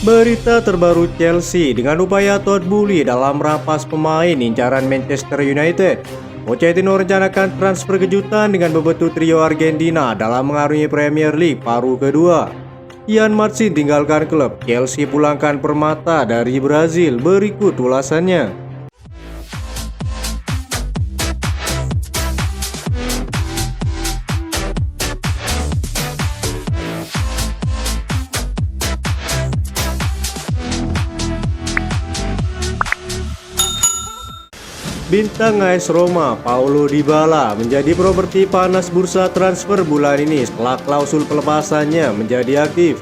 Berita terbaru Chelsea dengan upaya Todd Boehly dalam merampas pemain incaran Manchester United. Pochettino rencanakan transfer kejutan dengan membentuk trio Argentina dalam mengarungi Premier League paruh kedua. Ian Martin tinggalkan klub, Chelsea pulangkan Permata dari Brazil. Berikut ulasannya. Bintang AS Roma, Paulo Dybala, menjadi properti panas bursa transfer bulan ini setelah klausul pelepasannya menjadi aktif.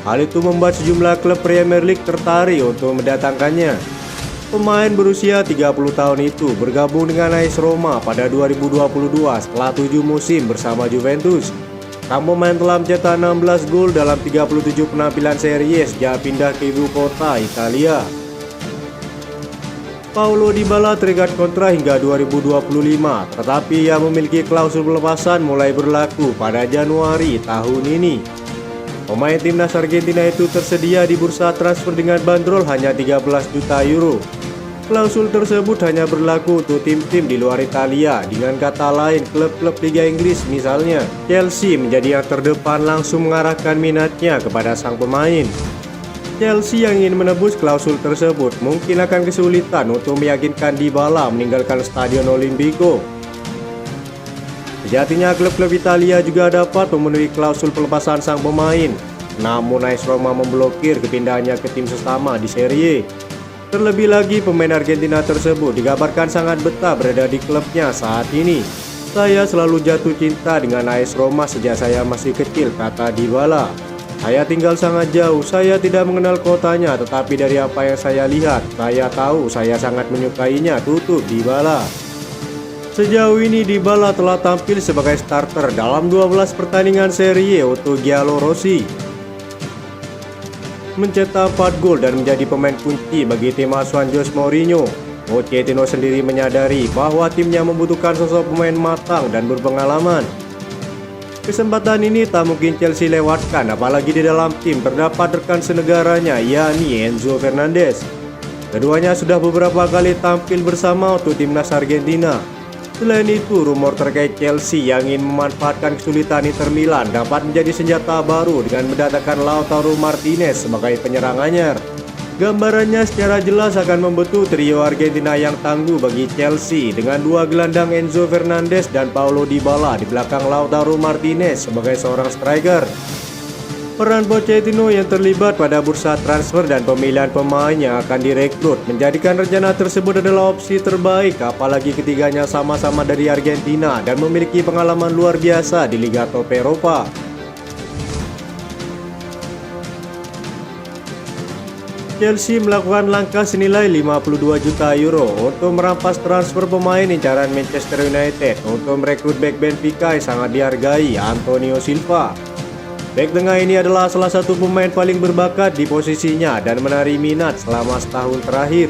Hal itu membuat sejumlah klub Premier League tertarik untuk mendatangkannya. Pemain berusia 30 tahun itu bergabung dengan AS Roma pada 2022 setelah 7 musim bersama Juventus. Sang pemain telah mencetak 16 gol dalam 37 penampilan Serie A sejak pindah ke ibu kota Italia. Paulo Dybala terikat kontrak hingga 2025, tetapi ia memiliki klausul pelepasan mulai berlaku pada Januari tahun ini. Pemain timnas Argentina itu tersedia di bursa transfer dengan bandrol hanya 13 juta euro. Klausul tersebut hanya berlaku untuk tim-tim di luar Italia, dengan kata lain klub-klub Liga Inggris misalnya. Chelsea menjadi yang terdepan langsung mengarahkan minatnya kepada sang pemain. Chelsea yang ingin menebus klausul tersebut mungkin akan kesulitan untuk meyakinkan Dybala meninggalkan Stadion Olimpico. Sejatinya klub-klub Italia juga dapat memenuhi klausul pelepasan sang pemain, namun AS Roma memblokir kepindahannya ke tim sesama di Serie A. Terlebih lagi pemain Argentina tersebut dikabarkan sangat betah berada di klubnya saat ini. "Saya selalu jatuh cinta dengan AS Roma sejak saya masih kecil," kata Dybala. "Saya tinggal sangat jauh, saya tidak mengenal kotanya, tetapi dari apa yang saya lihat, saya tahu saya sangat menyukainya," tutup Dybala. Sejauh ini Dybala telah tampil sebagai starter dalam 12 pertandingan Serie A untuk Giallorossi, mencetak 4 gol dan menjadi pemain kunci bagi tim asuhan Jose Mourinho. Pochettino sendiri menyadari bahwa timnya membutuhkan sosok pemain matang dan berpengalaman. Kesempatan ini tak mungkin Chelsea lewatkan, apalagi di dalam tim terdapat rekan senegaranya, yakni Enzo Fernandez. Keduanya sudah beberapa kali tampil bersama untuk timnas Argentina. Selain itu, rumor terkait Chelsea yang ingin memanfaatkan kesulitan Inter Milan dapat menjadi senjata baru dengan mendatangkan Lautaro Martinez sebagai penyerang anyar. Gambarannya secara jelas akan membentuk trio Argentina yang tangguh bagi Chelsea dengan dua gelandang Enzo Fernandez dan Paulo Dybala di belakang Lautaro Martinez sebagai seorang striker. Peran Pochettino yang terlibat pada bursa transfer dan pemilihan pemain yang akan direkrut menjadikan rencana tersebut adalah opsi terbaik, apalagi ketiganya sama-sama dari Argentina dan memiliki pengalaman luar biasa di Liga Top Eropa. Chelsea melakukan langkah senilai 52 juta euro untuk merampas transfer pemain incaran Manchester United untuk merekrut bek Benfica yang sangat dihargai, Antonio Silva. Bek tengah ini adalah salah satu pemain paling berbakat di posisinya dan menarik minat selama setahun terakhir.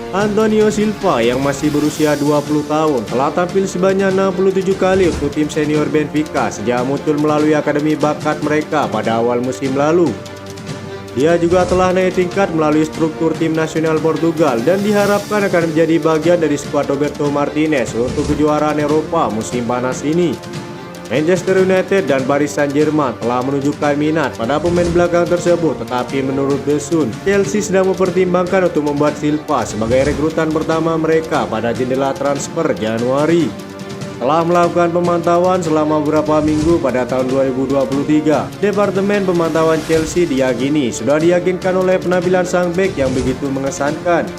Antonio Silva yang masih berusia 20 tahun telah tampil sebanyak 67 kali untuk tim senior Benfica sejak muncul melalui akademi bakat mereka pada awal musim lalu. Dia juga telah naik tingkat melalui struktur tim nasional Portugal dan diharapkan akan menjadi bagian dari skuad Roberto Martinez untuk kejuaraan Eropa musim panas ini. Manchester United dan Paris Saint-Germain telah menunjukkan minat pada pemain belakang tersebut, tetapi menurut The Sun, Chelsea sedang mempertimbangkan untuk membuat Silva sebagai rekrutan pertama mereka pada jendela transfer Januari. Setelah melakukan pemantauan selama beberapa minggu pada tahun 2023, Departemen Pemantauan Chelsea diyakini sudah diyakinkan oleh penampilan sang bek yang begitu mengesankan.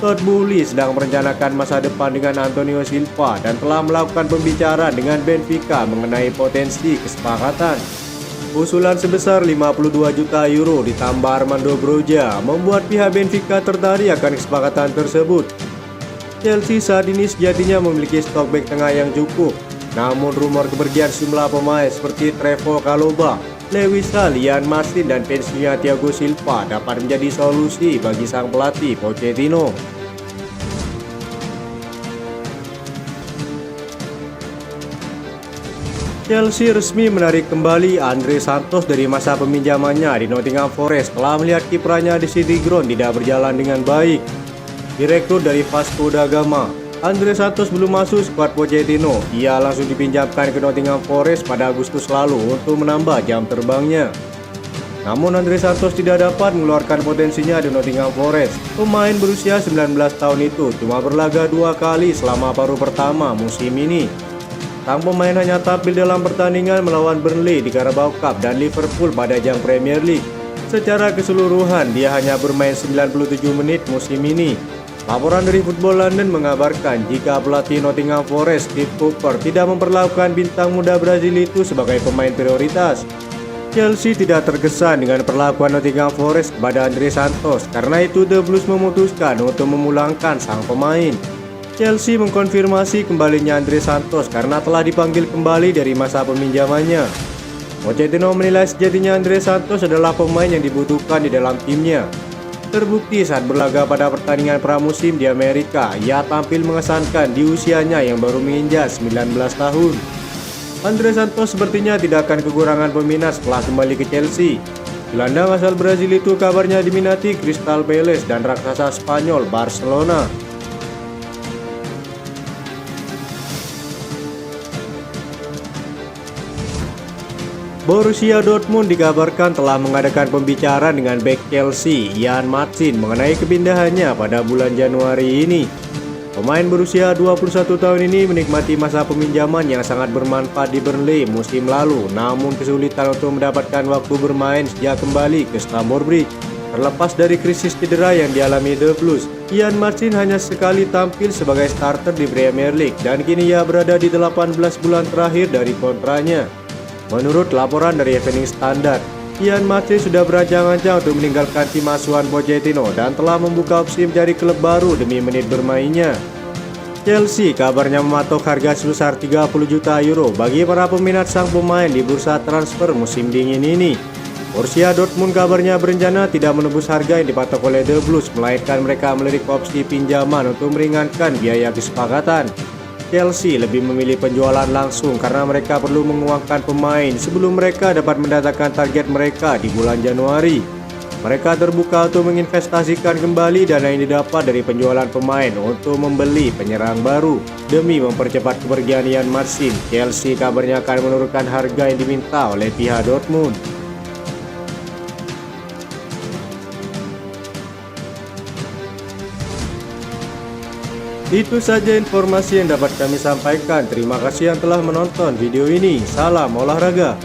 Todd Boehly sedang merencanakan masa depan dengan Antonio Silva dan telah melakukan pembicaraan dengan Benfica mengenai potensi kesepakatan. Usulan sebesar 52 juta euro ditambah Armando Broja membuat pihak Benfica tertarik akan kesepakatan tersebut. Chelsea saat ini sejatinya memiliki stok bek tengah yang cukup, namun rumor kepergian sejumlah pemain seperti Trevoh Chalobah, Lewis Hall, Ian Martin, dan pensiunnya Thiago Silva dapat menjadi solusi bagi sang pelatih Pochettino. Chelsea resmi menarik kembali Andre Santos dari masa peminjamannya di Nottingham Forest setelah melihat kiprahnya di City Ground tidak berjalan dengan baik. Direkrut dari Vasco da Gama, Andre Santos belum masuk skuad Pochettino. Ia langsung dipinjamkan ke Nottingham Forest pada Agustus lalu untuk menambah jam terbangnya. Namun Andre Santos tidak dapat mengeluarkan potensinya di Nottingham Forest. Pemain berusia 19 tahun itu cuma berlaga 2 kali selama paruh pertama musim ini. Sang pemain hanya tampil dalam pertandingan melawan Burnley di Carabao Cup dan Liverpool pada ajang Premier League. Secara keseluruhan dia hanya bermain 97 menit musim ini. Laporan dari Football London mengabarkan jika pelatih Nottingham Forest Steve Cooper tidak memperlakukan bintang muda Brazil itu sebagai pemain prioritas. Chelsea tidak terkesan dengan perlakuan Nottingham Forest kepada Andre Santos, karena itu The Blues memutuskan untuk memulangkan sang pemain. Chelsea mengkonfirmasi kembalinya Andre Santos karena telah dipanggil kembali dari masa peminjamannya. Pochettino menilai sejatinya Andre Santos adalah pemain yang dibutuhkan di dalam timnya. Terbukti saat berlaga pada pertandingan pramusim di Amerika, ia tampil mengesankan di usianya yang baru menginjak 19 tahun. Andre Santos sepertinya tidak akan kekurangan peminat setelah kembali ke Chelsea. Gelandang asal Brazil itu kabarnya diminati Crystal Palace dan raksasa Spanyol Barcelona. Borussia Dortmund dikabarkan telah mengadakan pembicaraan dengan bek Chelsea, Jan Martin, mengenai kepindahannya pada bulan Januari ini. Pemain berusia 21 tahun ini menikmati masa peminjaman yang sangat bermanfaat di Burnley musim lalu, namun kesulitan untuk mendapatkan waktu bermain sejak kembali ke Stamford Bridge. Terlepas dari krisis cedera yang dialami The Blues, Jan Martin hanya sekali tampil sebagai starter di Premier League dan kini ia berada di 18 bulan terakhir dari kontraknya. Menurut laporan dari Evening Standard, Jan Martin sudah berancang-ancang untuk meninggalkan tim asuhan Pochettino dan telah membuka opsi mencari klub baru demi menit bermainnya. Chelsea kabarnya mematok harga sebesar 30 juta euro bagi para peminat sang pemain di bursa transfer musim dingin ini. Borussia Dortmund kabarnya berencana tidak menembus harga yang dipatok oleh The Blues, melainkan mereka melirik opsi pinjaman untuk meringankan biaya kesepakatan. Chelsea lebih memilih penjualan langsung karena mereka perlu menguangkan pemain sebelum mereka dapat mendatangkan target mereka di bulan Januari. Mereka terbuka untuk menginvestasikan kembali dana yang didapat dari penjualan pemain untuk membeli penyerang baru. Demi mempercepat kepergian Jan Martin, Chelsea kabarnya akan menurunkan harga yang diminta oleh pihak Dortmund. Itu saja informasi yang dapat kami sampaikan. Terima kasih yang telah menonton video ini. Salam olahraga.